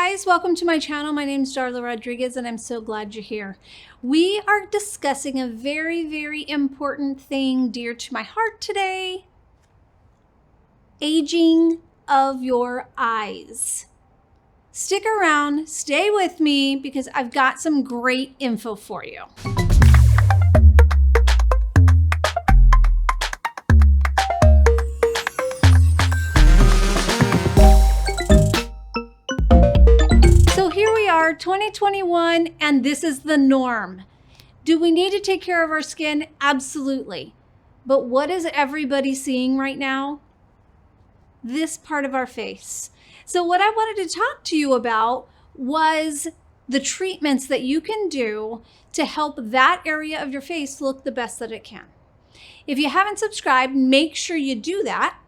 guys, welcome to my channel. My name is Darla Rodriguez and I'm so glad you're here. We are discussing a very important thing dear to my heart today. Aging of your eyes. Stick around, stay with me because I've got some great info for you. So here we are, 2021, and this is the norm. Do we need to take care of our skin? Absolutely. But what is everybody seeing right now? This part of our face. So what I wanted to talk to you about was the treatments that you can do to help that area of your face look the best that it can. If you haven't subscribed, make sure you do that.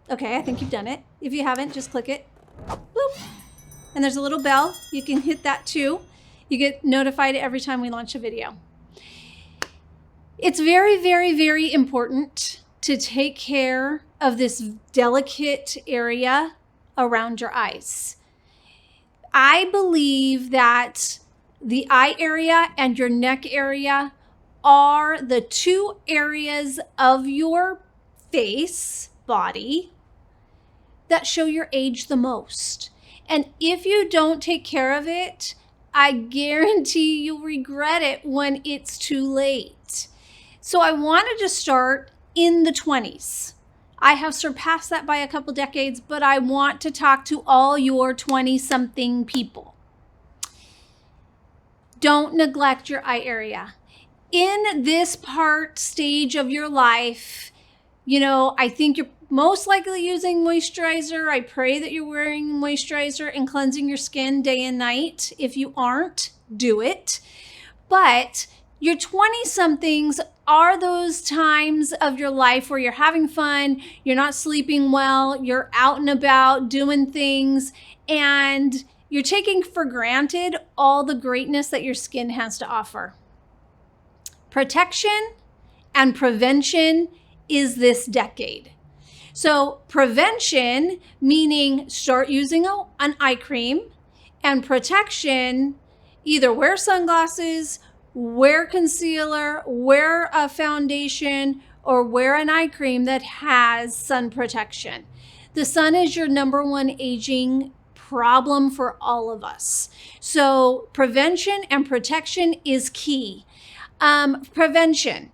Okay, I think you've done it. If you haven't, just click it. Bloop. And there's a little bell. You can hit that too. You get notified every time we launch a video. It's very important to take care of this delicate area around your eyes. I believe that the eye area and your neck area are the two areas of your face, body, that show your age the most. And if you don't take care of it, I guarantee you'll regret it when it's too late. So I wanted to start in the 20s. I have surpassed that by a couple decades, but I want to talk to all your 20-something people. Don't neglect your eye area. In this stage of your life, I think you're most likely using moisturizer. I pray that you're wearing moisturizer and cleansing your skin day and night. If you aren't, do it. But your 20-somethings are those times of your life where you're having fun, you're not sleeping well, you're out and about doing things, and you're taking for granted all the greatness that your skin has to offer. Protection and prevention is this decade. So prevention, meaning start using an eye cream, and protection, either wear sunglasses, wear concealer, wear a foundation, or wear an eye cream that has sun protection. The sun is your #1 aging problem for all of us. So prevention and protection is key. Prevention.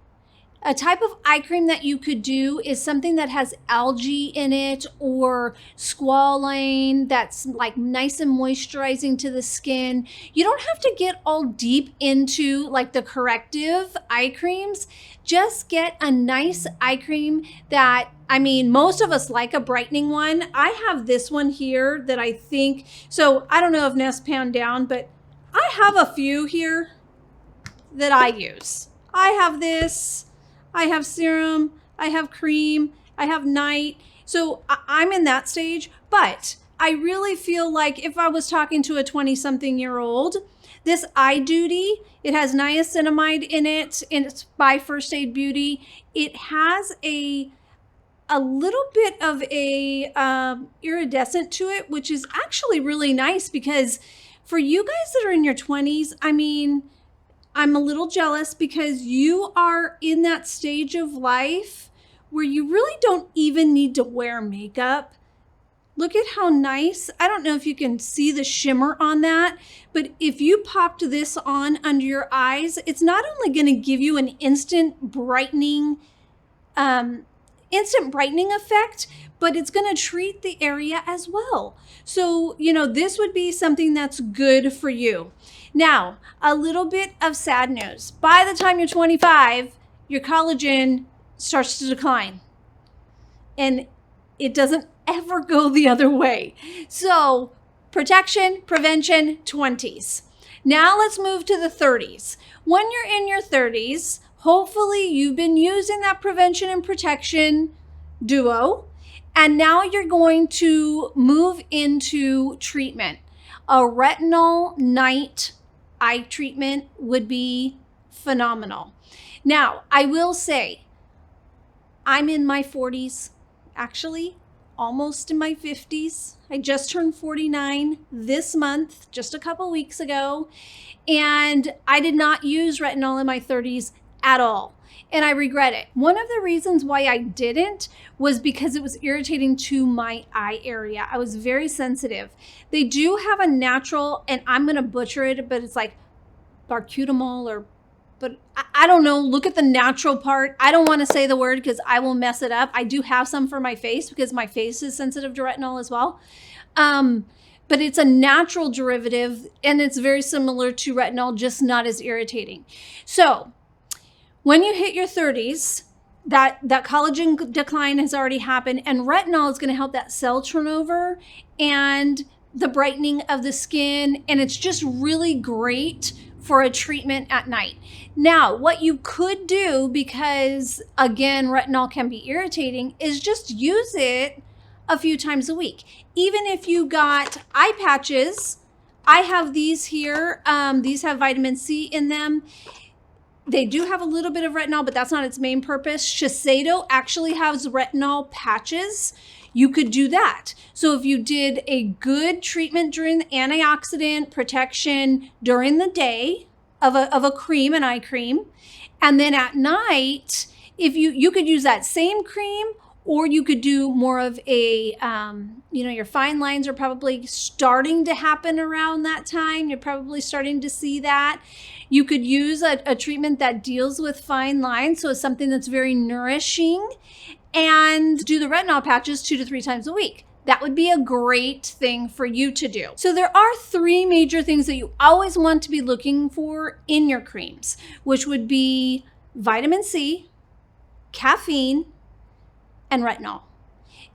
A type of eye cream that you could do is something that has algae in it or squalane that's like nice and moisturizing to the skin. You don't have to get all deep into like the corrective eye creams. Just get a nice eye cream that, most of us like a brightening one. I have this one here that I think, so I don't know if Nest Pound down, but I have a few here that I use. I have this. I have serum, I have cream, I have night. So I'm in that stage, but I really feel like if I was talking to a 20-something-year-old, this Eye Duty, it has niacinamide in it, and it's by First Aid Beauty. It has a little bit of a iridescent to it, which is actually really nice because for you guys that are in your 20s, I'm a little jealous because you are in that stage of life where you really don't even need to wear makeup. Look at how nice. I don't know if you can see the shimmer on that, but if you popped this on under your eyes, it's not only going to give you an instant brightening effect, but it's going to treat the area as well. So, this would be something that's good for you. Now, a little bit of sad news. By the time you're 25, your collagen starts to decline. And it doesn't ever go the other way. So, protection, prevention, 20s. Now let's move to the 30s. When you're in your 30s, hopefully you've been using that prevention and protection duo, and now you're going to move into treatment. A retinol night eye treatment would be phenomenal. Now, I will say, I'm in my 40s, actually, almost in my 50s. I just turned 49 this month, just a couple weeks ago. And I did not use retinol in my 30s at all. And I regret it. One of the reasons why I didn't was because it was irritating to my eye area. I was very sensitive. They do have a natural, and I'm going to butcher it, but it's like barcutamol but I don't know. Look at the natural part. I don't want to say the word because I will mess it up. I do have some for my face because my face is sensitive to retinol as well. But it's a natural derivative and it's very similar to retinol, just not as irritating. So when you hit your 30s, that collagen decline has already happened, and retinol is going to help that cell turnover and the brightening of the skin. And it's just really great for a treatment at night. Now, what you could do, because again, retinol can be irritating, is just use it a few times a week. Even if you got eye patches, I have these here. These have vitamin C in them. They do have a little bit of retinol, but that's not its main purpose. Shiseido actually has retinol patches. You could do that. So if you did a good treatment during the antioxidant protection during the day of a cream, an eye cream, and then at night, if you could use that same cream, or you could do more of a, your fine lines are probably starting to happen around that time. You're probably starting to see that. You could use a treatment that deals with fine lines. So it's something that's very nourishing, and do the retinol patches 2 to 3 times a week. That would be a great thing for you to do. So there are 3 major things that you always want to be looking for in your creams, which would be vitamin C, caffeine, and retinol.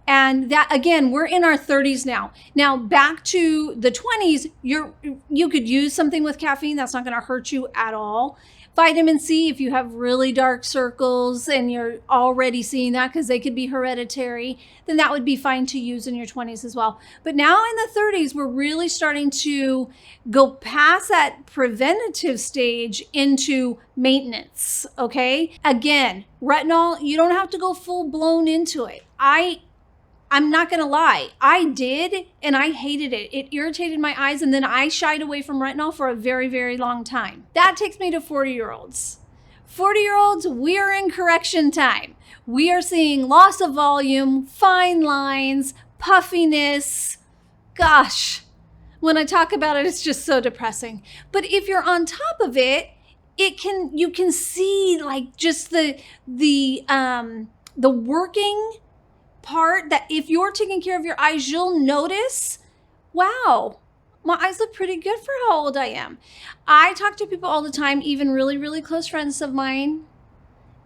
And that, again, we're in our 30s now. Now back to the 20s, you could use something with caffeine. That's not going to hurt you at all. Vitamin C, if you have really dark circles and you're already seeing that because they could be hereditary, then that would be fine to use in your 20s as well. But now in the 30s, we're really starting to go past that preventative stage into maintenance, okay? Again, retinol, you don't have to go full blown into it. I'm not going to lie. I did, and I hated it. It irritated my eyes, and then I shied away from retinol for a very, very long time. That takes me to 40-year-olds. 40-year-olds, we are in correction time. We are seeing loss of volume, fine lines, puffiness. Gosh, when I talk about it, it's just so depressing. But if you're on top of it, you can see like just the working part, that if you're taking care of your eyes, you'll notice, wow, my eyes look pretty good for how old I am. I talk to people all the time, even really, really close friends of mine,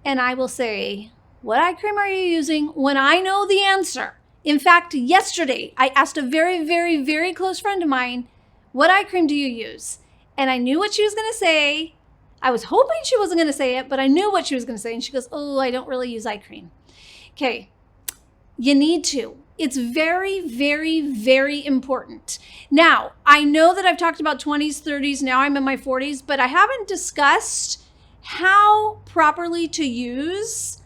and I will say, what eye cream are you using? When I know the answer. In fact, yesterday, I asked a very, very, very close friend of mine, what eye cream do you use? And I knew what she was going to say. I was hoping she wasn't going to say it, but I knew what she was going to say. And she goes, oh, I don't really use eye cream. Okay. You need to. It's very, very, very important. Now, I know that I've talked about 20s, 30s. Now I'm in my 40s, but I haven't discussed how properly to use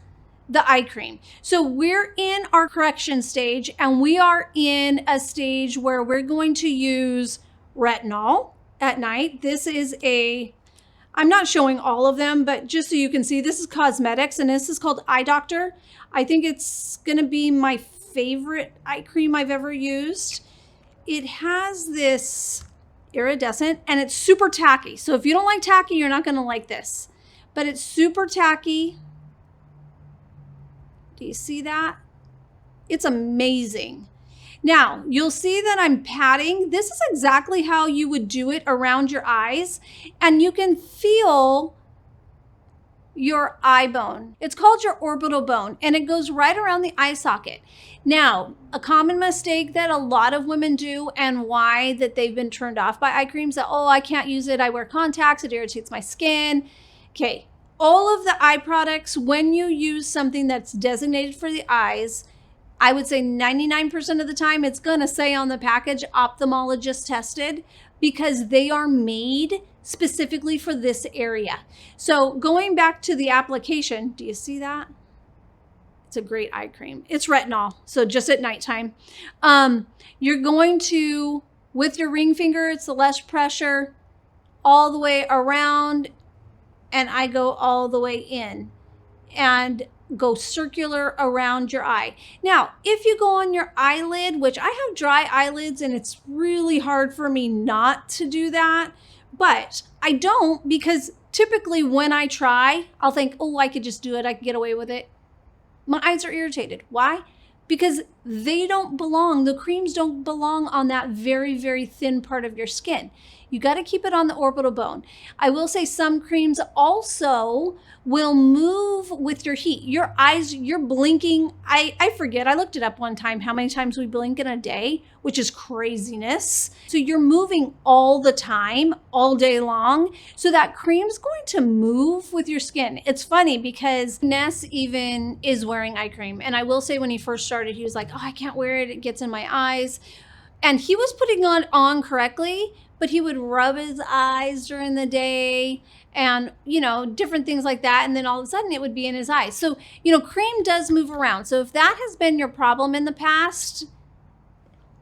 the eye cream. So we're in our correction stage, and we are in a stage where we're going to use retinol at night. This is I'm not showing all of them, but just so you can see, this is cosmetics, and this is called Eye Doctor. I think it's going to be my favorite eye cream I've ever used. It has this iridescent, and it's super tacky. So if you don't like tacky, you're not going to like this. But it's super tacky. Do you see that? It's amazing. Now, you'll see that I'm patting. This is exactly how you would do it around your eyes, and you can feel your eye bone. It's called your orbital bone, and it goes right around the eye socket. Now, a common mistake that a lot of women do, and why that they've been turned off by eye creams, that, oh, I can't use it, I wear contacts, it irritates my skin. Okay, all of the eye products, when you use something that's designated for the eyes, I would say 99% of the time it's going to say on the package, ophthalmologist tested, because they are made specifically for this area. So going back to the application, do you see that? It's a great eye cream. It's retinol, so just at nighttime. You're going to, with your ring finger, it's the less pressure, all the way around, and I go all the way in and go circular around your eye. Now, if you go on your eyelid, which I have dry eyelids and it's really hard for me not to do that, but I don't, because typically when I try, I'll think, oh, I could just do it. I could get away with it. My eyes are irritated. Why? Because they don't belong. The creams don't belong on that very, very thin part of your skin. You got to keep it on the orbital bone. I will say some creams also will move with your heat. Your eyes, you're blinking. I forget. I looked it up one time, how many times we blink in a day, which is craziness. So you're moving all the time, all day long. So that cream's going to move with your skin. It's funny because Ness even is wearing eye cream. And I will say when he first started, he was like, oh, I can't wear it. It gets in my eyes. And he was putting it on correctly, but he would rub his eyes during the day and, you know, different things like that. And then all of a sudden it would be in his eyes. So, you know, cream does move around. So if that has been your problem in the past,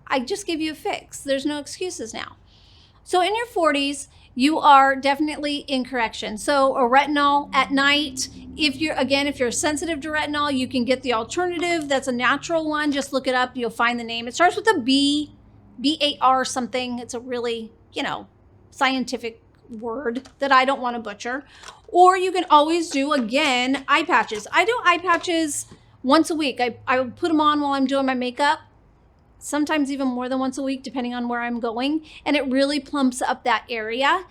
I just give you a fix. There's no excuses now. So in your 40s, you are definitely in correction. So a retinol at night, if you're sensitive to retinol, you can get the alternative. That's a natural one. Just look it up. You'll find the name. It starts with a B, BAR something. It's a really, you know, scientific word that I don't want to butcher. Or you can always do, again, eye patches. I do eye patches once a week. I put them on while I'm doing my makeup, sometimes even more than once a week, depending on where I'm going. And it really plumps up that area.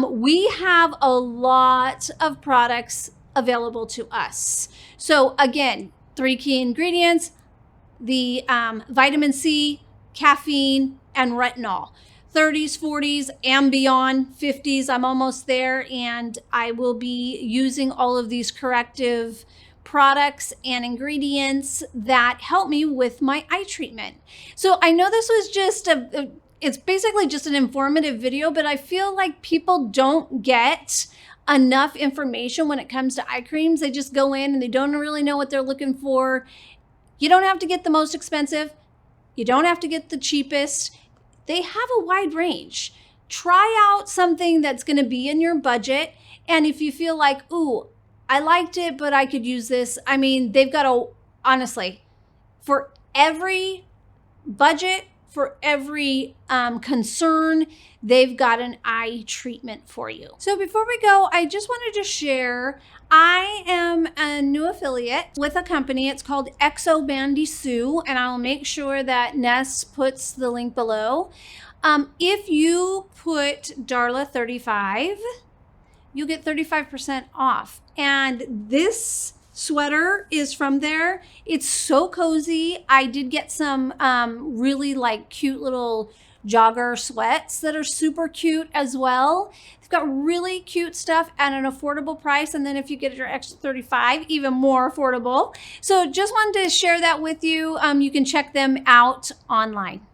We have a lot of products available to us. So again, 3 key ingredients, the vitamin C, caffeine, and retinol. 30s, 40s, and beyond, 50s, I'm almost there, and I will be using all of these corrective products and ingredients that help me with my eye treatment. So I know this was just it's basically just an informative video, but I feel like people don't get enough information when it comes to eye creams. They just go in and they don't really know what they're looking for. You don't have to get the most expensive. You don't have to get the cheapest. They have a wide range. Try out something that's going to be in your budget. And if you feel like, ooh, I liked it, but I could use this. I mean, they've got honestly, for every budget, for every concern, they've got an eye treatment for you. So before we go, I just wanted to share, I am a new affiliate with a company. It's called Exo Bandy Sue, and I'll make sure that Ness puts the link below. If you put Darla 35, you get 35% off. And this sweater is from there. It's so cozy. I did get some really like cute little jogger sweats that are super cute as well. They've got really cute stuff at an affordable price. And then if you get your extra 35, even more affordable. So just wanted to share that with you. You can check them out online.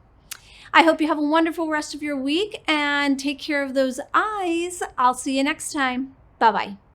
I hope you have a wonderful rest of your week and take care of those eyes. I'll see you next time. Bye-bye.